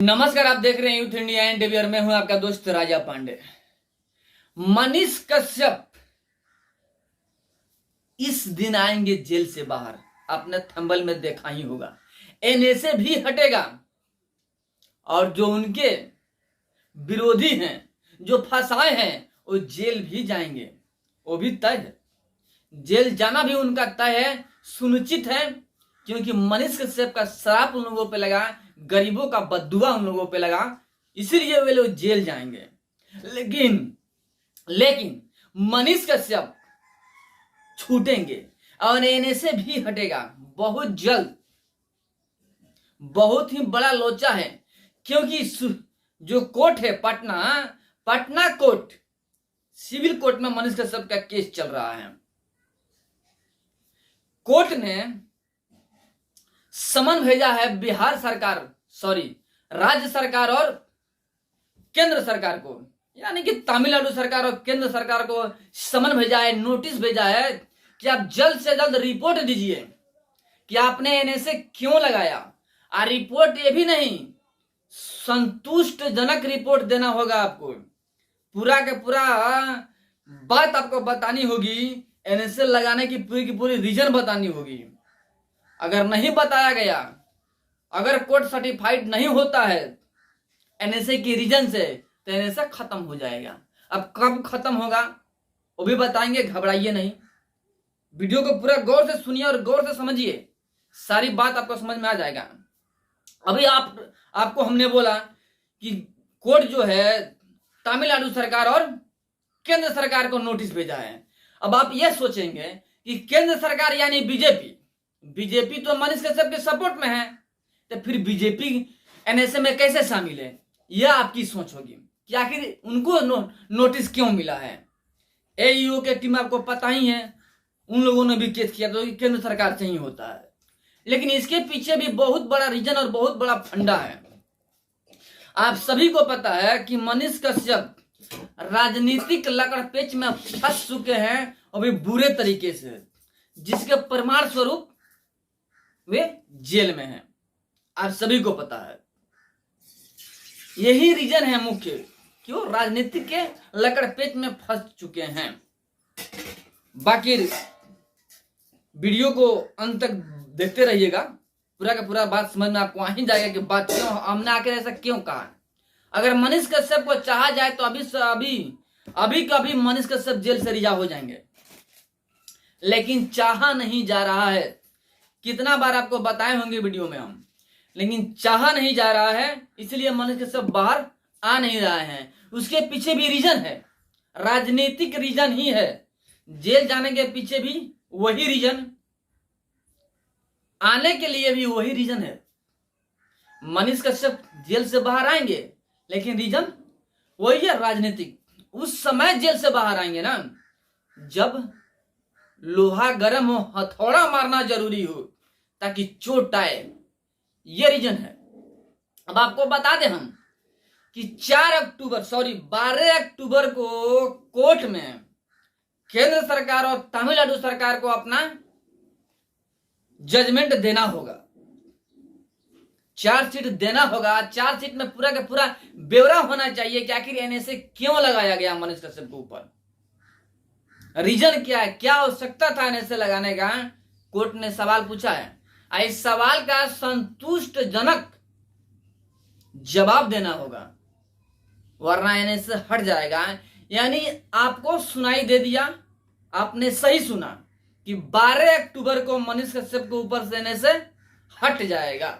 नमस्कार, आप देख रहे हैं यूथ इंडिया एंड मैं हूं आपका दोस्त राजा पांडे। मनीष कश्यप इस दिन आएंगे जेल से बाहर। आपने थंबनेल में देखा ही होगा। एनएसए भी हटेगा और जो उनके विरोधी हैं, जो फंसाए हैं, वो जेल भी जाएंगे। वो भी तय है, जेल जाना भी उनका तय है, सुनिश्चित है। क्योंकि मनीष कश्यप का श्राप उन लोगों पे लगा, गरीबों का बद्दुआ उन लोगों पे लगा, इसीलिए वे लोग जेल जाएंगे। लेकिन मनीष कश्यप छूटेंगे और एनएसए भी हटेगा बहुत जल्द। बहुत ही बड़ा लोचा है, क्योंकि जो कोर्ट है पटना कोर्ट, सिविल कोर्ट में मनीष कश्यप का केस चल रहा है। कोर्ट ने समन भेजा है बिहार सरकार, राज्य सरकार और केंद्र सरकार को, यानी कि तमिलनाडु सरकार और केंद्र सरकार को समन भेजा है, नोटिस भेजा है कि आप जल्द से जल्द रिपोर्ट दीजिए कि आपने एनएसए क्यों लगाया। और रिपोर्ट ये भी नहीं, संतुष्टजनक रिपोर्ट देना होगा आपको। पूरा के पूरा बात आपको बतानी होगी, एनएसए लगाने की पूरी रीजन बतानी होगी। अगर नहीं बताया गया, अगर कोर्ट सर्टिफाइड नहीं होता है एनएसए की रीजन से, तो एनएसए खत्म हो जाएगा। अब कब खत्म होगा वो भी बताएंगे, घबराइए नहीं। वीडियो को पूरा गौर से सुनिए और गौर से समझिए, सारी बात आपको समझ में आ जाएगा। अभी आपको हमने बोला कि कोर्ट जो है तमिलनाडु सरकार और केंद्र सरकार को नोटिस भेजा है। अब आप यह सोचेंगे कि केंद्र सरकार यानी बीजेपी तो मनीष कश्यप के सपोर्ट में है, तो फिर बीजेपी एनएसए में कैसे शामिल है, यह आपकी सोच होगी कि आखिर उनको नोटिस क्यों मिला है। एईओ के टीम आपको पता ही है, उन लोगों ने भी केस किया तो केंद्र सरकार से ही होता है। लेकिन इसके पीछे भी बहुत बड़ा रीजन और बहुत बड़ा फंडा है। आप सभी को पता है कि मनीष कश्यप राजनीतिक लकड़पेच में फंस चुके हैं, और भी बुरे तरीके से, जिसके परिणाम स्वरूप वे जेल में हैं। आप सभी को पता है, यही रीजन है मुख्य, क्यों राजनीतिक के लकड़पेच में फंस चुके हैं। बाकी वीडियो को अंत तक देखते रहिएगा, पूरा का पूरा बात समझ में आपको आ ही जाएगा कि बात क्यों हमने आकर ऐसा क्यों कहा। अगर मनीष कश्यप को चाहा जाए तो अभी कभी मनीष कश्यप जेल से रिहा हो जाएंगे, लेकिन चाहा नहीं जा रहा है। कितना बार आपको बताए होंगे वीडियो में हम, लेकिन चाहा नहीं जा रहा है, इसलिए मनीष कश्यप बाहर आ नहीं रहा है। उसके पीछे भी रीजन है, राजनीतिक रीजन ही है। जेल जाने के पीछे भी वही रीजन, आने के लिए भी वही रीजन है। मनीष कश्यप जेल से बाहर आएंगे, लेकिन रीजन वही है, राजनीतिक। उस समय जेल से बाहर आएंगे ना जब लोहा गर्म हो, हथौड़ा मारना जरूरी हो ताकि चोट आए, ये रीजन है। अब आपको बता दें हम कि 12 अक्टूबर को कोर्ट में केंद्र सरकार और तमिलनाडु सरकार को अपना जजमेंट देना होगा, चार्जशीट देना होगा। चार्जशीट में पूरा का पूरा ब्यौरा होना चाहिए कि आखिर एनएसए क्यों लगाया गया मनीष कश्यप के ऊपर, रीजन क्या है, क्या आवश्यकता था एनएसए लगाने का। कोर्ट ने सवाल पूछा है, इस सवाल का संतुष्टजनक जवाब देना होगा, वरना एनएसए हट जाएगा। यानी आपको सुनाई दे दिया, आपने सही सुना कि 12 अक्टूबर को मनीष कश्यप के ऊपर से एनएसए हट जाएगा।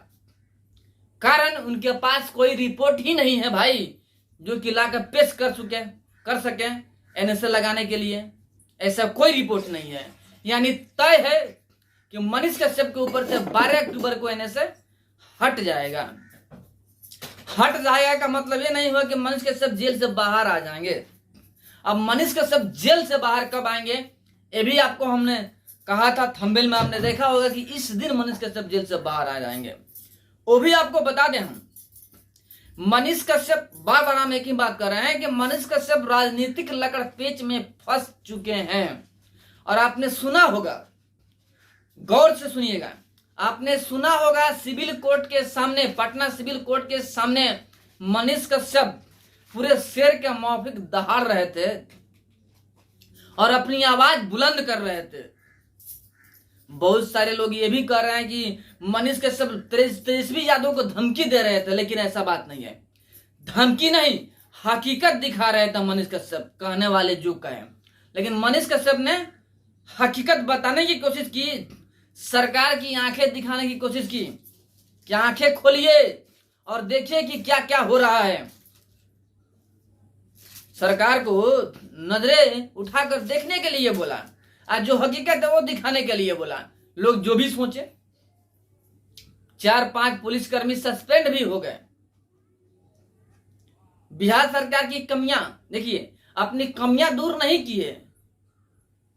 कारण उनके पास कोई रिपोर्ट ही नहीं है भाई, जो कि लाकर पेश कर सके एनएसए लगाने के लिए। ऐसा कोई रिपोर्ट नहीं है। यानी तय है कि मनीष कश्यप के ऊपर से 12 अक्टूबर को एनएसए हट जाएगा। हट जाएगा का मतलब ये नहीं हुआ कि मनीष कश्यप जेल से बाहर आ जाएंगे। अब मनीष कश्यप जेल से बाहर कब आएंगे, ये भी आपको हमने कहा था, थंबनेल में आपने देखा होगा कि इस दिन मनीष कश्यप जेल से बाहर आ जाएंगे। वो भी आपको बता दें हम, मनीष कश्यप बार बार हम एक ही बात कर रहे हैं कि मनीष कश्यप राजनीतिक लकड़पेच में फंस चुके हैं। और आपने सुना होगा, गौर से सुनिएगा, आपने सुना होगा सिविल कोर्ट के सामने, पटना सिविल कोर्ट के सामने मनीष कश्यप पूरे शेर के मौफिक दहाड़ रहे थे और अपनी आवाज बुलंद कर रहे थे। बहुत सारे लोग ये भी कह रहे हैं कि मनीष कश्यप तेजस्वी यादव को धमकी दे रहे थे, लेकिन ऐसा बात नहीं है। धमकी नहीं, हकीकत दिखा रहे थे मनीष कश्यप, कहने वाले जो कहे। लेकिन मनीष कश्यप ने हकीकत बताने की कोशिश की, सरकार की आंखें दिखाने की कोशिश की कि आंखें खोलिए और देखिए कि क्या क्या हो रहा है। सरकार को नजरें उठाकर देखने के लिए बोला, आज जो हकीकत है वो दिखाने के लिए बोला। लोग जो भी सोचे, 4-5 पुलिसकर्मी सस्पेंड भी हो गए। बिहार सरकार की कमियां देखिए, अपनी कमियां दूर नहीं किए,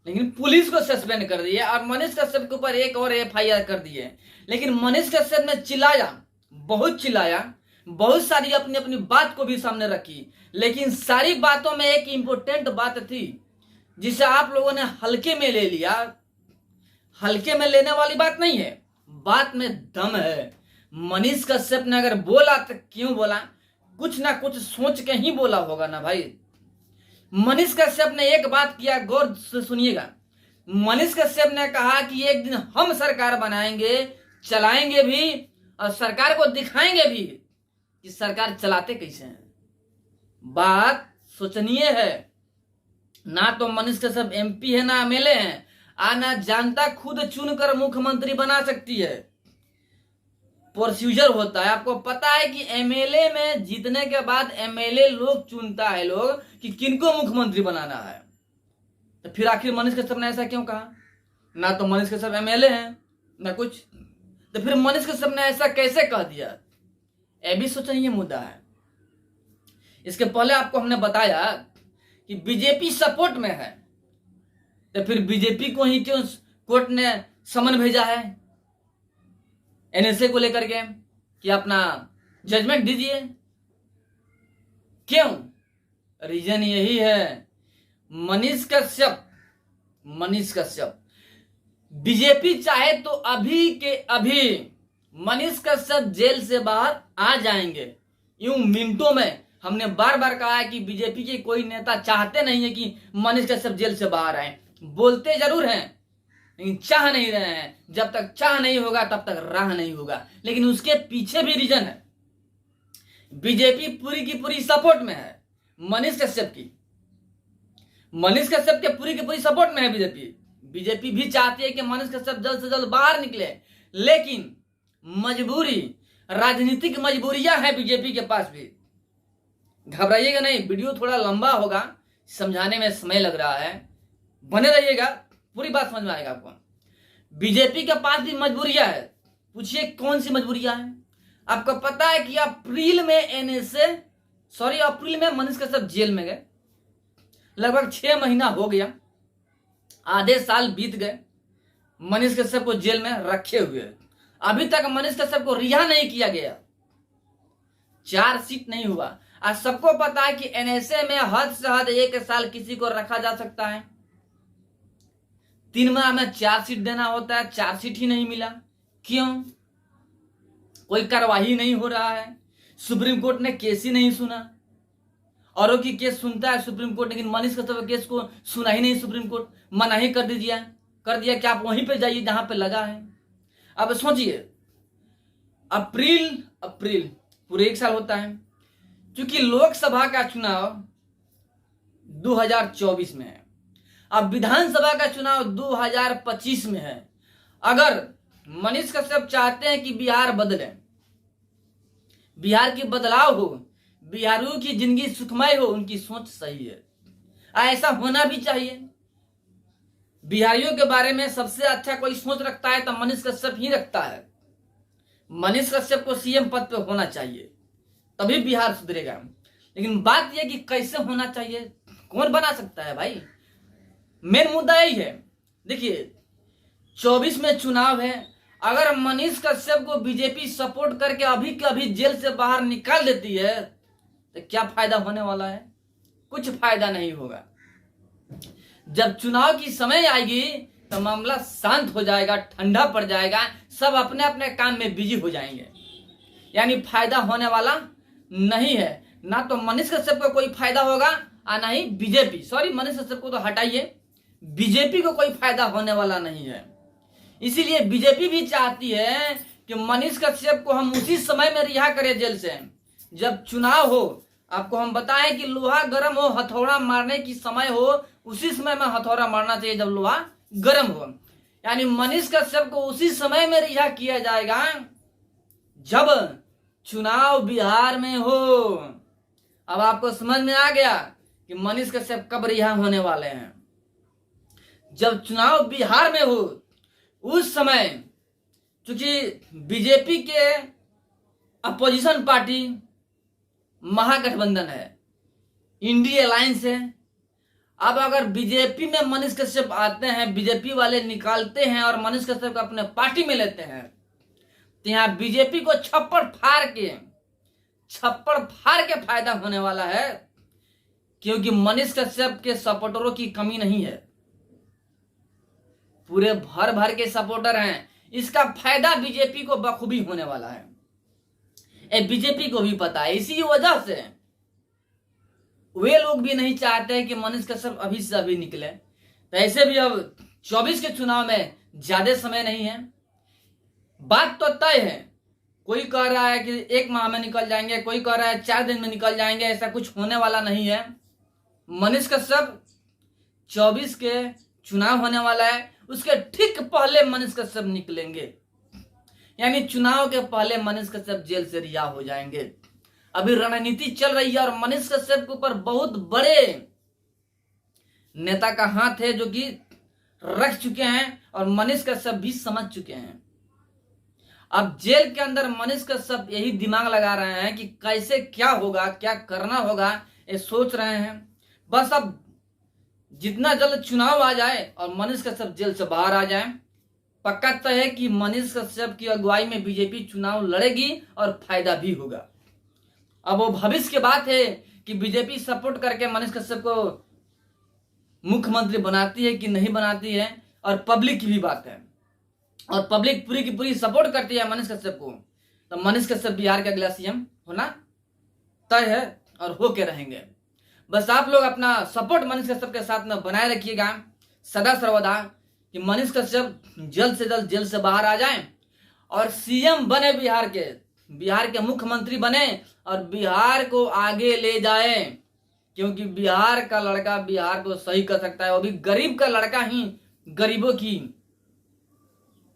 लेकिन पुलिस को सस्पेंड कर दिए और मनीष कश्यप के ऊपर एक और एफआईआर कर दिए। लेकिन मनीष कश्यप ने चिल्लाया, बहुत सारी अपनी अपनी बात को भी सामने रखी, लेकिन सारी बातों में एक इंपॉर्टेंट बात थी जिसे आप लोगों ने हल्के में ले लिया। हल्के में लेने वाली बात नहीं है, बात में दम है। मनीष कश्यप ने अगर बोला तो क्यों बोला, कुछ ना कुछ सोच के ही बोला होगा ना भाई। मनीष कश्यप ने एक बात किया, गौर से सुनिएगा। मनीष कश्यप ने कहा कि एक दिन हम सरकार बनाएंगे, चलाएंगे भी और सरकार को दिखाएंगे भी कि सरकार चलाते कैसे हैं। बात सोचनीय है। ना तो मनीष कश्यप एमपी है, ना एमएलए है, ना जनता खुद चुनकर मुख्यमंत्री बना सकती है। प्रोसीजर होता है, आपको पता है कि एमएलए में जीतने के बाद एमएलए लोग चुनता है लोग कि किनको मुख्यमंत्री बनाना है। तो फिर आखिर मनीष कश्यप ने ऐसा क्यों कहा? ना तो मनीष कश्यप एमएलए हैं ना कुछ, तो फिर मनीष कश्यप ने ऐसा कैसे कह दिया? ये भी सोचनीय मुद्दा है। इसके पहले आपको हमने बताया कि बीजेपी सपोर्ट में है, तो फिर बीजेपी को ही क्यों कोर्ट ने समन भेजा है एनएसए को लेकर के कि अपना जजमेंट दीजिए? क्यों? रीजन यही है, मनीष कश्यप बीजेपी चाहे तो अभी के अभी मनीष कश्यप जेल से बाहर आ जाएंगे। यूं मिनटों में हमने बार बार कहा है कि बीजेपी के कोई नेता चाहते नहीं है कि मनीष कश्यप जेल से बाहर आए। बोलते जरूर हैं लेकिन चाह नहीं रहे हैं। जब तक चाह नहीं होगा तब तक राह नहीं होगा। लेकिन उसके पीछे भी रीजन है। बीजेपी पूरी की पूरी सपोर्ट में है मनीष कश्यप की। मनीष कश्यप के पूरी की पूरी सपोर्ट में है बीजेपी भी चाहती है कि मनीष कश्यप जल्द से जल्द बाहर निकले, लेकिन मजबूरी, राजनीतिक मजबूरियां हैं बीजेपी के पास भी। घबराइएगा नहीं, वीडियो थोड़ा लंबा होगा, समझाने में समय लग रहा है, बने रहिएगा, पूरी बात समझ में आएगा आपको। बीजेपी के पास भी मजबूरियां है। पूछिए कौन सी मजबूरियां हैं? आपको पता है कि अप्रैल में मनीष कश्यप जेल में गए। लगभग 6 महीना हो गया, आधे साल बीत गए मनीष कश्यप को जेल में रखे हुए। अभी तक मनीष कश्यप को रिहा नहीं किया गया, चार्जशीट नहीं हुआ। आज सबको पता है कि एनएसए में हद से हद 1 साल किसी को रखा जा सकता है। 3 माह में चार्जशीट देना होता है, चार्जशीट ही नहीं मिला। क्यों? कोई कार्रवाई नहीं हो रहा है। सुप्रीम कोर्ट ने केस ही नहीं सुना। औरों की केस सुनता है सुप्रीम कोर्ट, लेकिन मनीष कश्यप केस को सुना ही नहीं सुप्रीम कोर्ट। मना ही कर दिया कि आप वहीं पे जाइए जहां पे लगा है। अब सोचिए, अप्रैल पूरे 1 साल होता है। क्योंकि लोकसभा का चुनाव 2024 में है, अब विधानसभा का चुनाव 2025 में है। अगर मनीष कश्यप चाहते हैं कि बिहार बदले, बिहार की बदलाव हो, बिहारियों की जिंदगी सुखमय हो, उनकी सोच सही है, ऐसा होना भी चाहिए। बिहारियों के बारे में सबसे अच्छा कोई सोच रखता है तो मनीष कश्यप ही रखता है। मनीष कश्यप को सीएम पद पे होना चाहिए, तभी बिहार सुधरेगा। लेकिन बात यह कि कैसे होना चाहिए, कौन बना सकता है भाई? मेन मुद्दा यही है। देखिए 24 में चुनाव है। अगर मनीष कश्यप को बीजेपी सपोर्ट करके अभी के अभी जेल से बाहर निकाल देती है तो क्या फायदा होने वाला है? कुछ फायदा नहीं होगा। जब चुनाव की समय आएगी तो मामला शांत हो जाएगा, ठंडा पड़ जाएगा, सब अपने अपने काम में बिजी हो जाएंगे। यानी फायदा होने वाला नहीं है। ना तो मनीष कश्यप को कोई फायदा होगा और ना ही बीजेपी, सॉरी मनीष कश्यप को तो हटाइए, बीजेपी को कोई फायदा होने वाला नहीं है। इसीलिए बीजेपी भी चाहती है कि मनीष कश्यप को हम उसी समय में रिहा करें जेल से जब चुनाव हो। आपको हम बताएं कि लोहा गर्म हो, हथौड़ा मारने की समय हो, उसी समय में हथौड़ा मारना चाहिए जब लोहा गर्म हो। यानी मनीष कश्यप को उसी समय में रिहा किया जाएगा जब चुनाव बिहार में हो। अब आपको समझ में आ गया कि मनीष कश्यप कब रिहा होने वाले हैं। जब चुनाव बिहार में हो उस समय, क्योंकि बीजेपी के अपोजिशन पार्टी महागठबंधन है, इंडिया अलायंस है। अब अगर बीजेपी में मनीष कश्यप आते हैं, बीजेपी वाले निकालते हैं और मनीष कश्यप को अपने पार्टी में लेते हैं, तो यहाँ बीजेपी को छप्पड़ फाड़ के फायदा होने वाला है, क्योंकि मनीष कश्यप के सपोर्टरों की कमी नहीं है, पूरे भर भर के सपोर्टर हैं। इसका फायदा बीजेपी को बखूबी होने वाला है। बीजेपी को भी पता है। इसी वजह से वे लोग भी नहीं चाहते कि मनीष कश्यप अभी से अभी निकले। तो ऐसे भी अब 24 के चुनाव में ज्यादा समय नहीं है। बात तो तय है, कोई कह रहा है कि 1 माह में निकल जाएंगे, कोई कह रहा है 4 दिन में निकल जाएंगे। ऐसा कुछ होने वाला नहीं है। मनीष कश्यप 24 के चुनाव होने वाला है, उसके ठीक पहले मनीष कश्यप निकलेंगे। यानी चुनाव के पहले मनीष कश्यप जेल से रिहा हो जाएंगे। अभी रणनीति चल रही है और मनीष कश्यप के ऊपर बहुत बड़े नेता का हाथ है जो कि रख चुके हैं और मनीष कश्यप भी समझ चुके हैं। अब जेल के अंदर मनीष कश्यप यही दिमाग लगा रहे हैं कि कैसे क्या होगा, क्या करना होगा, ये सोच रहे हैं। बस अब जितना जल्द चुनाव आ जाए और मनीष कश्यप जेल से बाहर आ जाए, पक्का तय है कि मनीष कश्यप की अगुवाई में बीजेपी चुनाव लड़ेगी और फायदा भी होगा। अब वो भविष्य की बात है कि बीजेपी सपोर्ट करके मनीष कश्यप को मुख्यमंत्री बनाती है कि नहीं बनाती है, और पब्लिक की भी बात है। और पब्लिक पूरी की पूरी सपोर्ट करती है मनीष कश्यप को, तो मनीष कश्यप बिहार का अगला सीएम होना तय है और होके रहेंगे। बस आप लोग अपना सपोर्ट मनीष कश्यप के साथ में बनाए रखिएगा सदा सर्वदा, कि मनीष कश्यप जल्द से जल्द जेल से बाहर आ जाएं और सीएम बने, बिहार के मुख्यमंत्री बने और बिहार को आगे ले जाएं। क्योंकि बिहार का लड़का बिहार को सही कर सकता है। वो भी गरीब का लड़का ही गरीबों की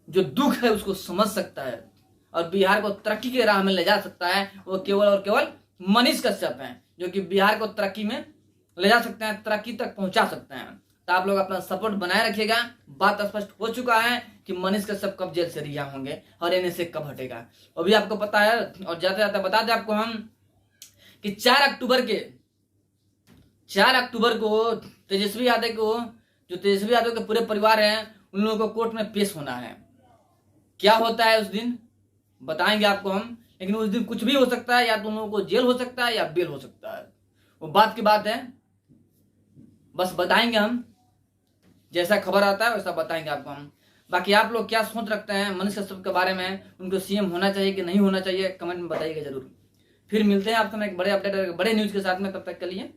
जो दुख है उसको समझ सकता है और बिहार को तरक्की के राह में ले जा सकता है। वो केवल और केवल मनीष कश्यप हैं जो कि बिहार को तरक्की में ले जा सकते हैं, तरक्की तक पहुंचा सकते हैं। तो आप लोग अपना सपोर्ट बनाए रखिएगा। बात स्पष्ट हो चुका है कि मनीष कश्यप कब जेल से रिहा होंगे और एनएस से कब हटेगा, वो भी आपको पता है। और जाते जाते बता दें आपको हम कि 4 अक्टूबर को तेजस्वी यादव के पूरे परिवार हैं, उन लोगों को कोर्ट में पेश होना है। क्या होता है उस दिन बताएंगे आपको हम, लेकिन उस दिन कुछ भी हो सकता है। या तो उन लोगों को जेल हो सकता है या बेल हो सकता है, वो बात की बात है। बस बताएंगे हम, जैसा खबर आता है वैसा बताएंगे आपको हम। बाकी आप लोग क्या सोच रखते हैं मनीष कश्यप के बारे में, उनको सीएम होना चाहिए कि नहीं होना चाहिए, कमेंट में बताइएगा जरूर। फिर मिलते हैं आपसे एक बड़े अपडेट बड़े न्यूज के साथ में। तब तक के लिए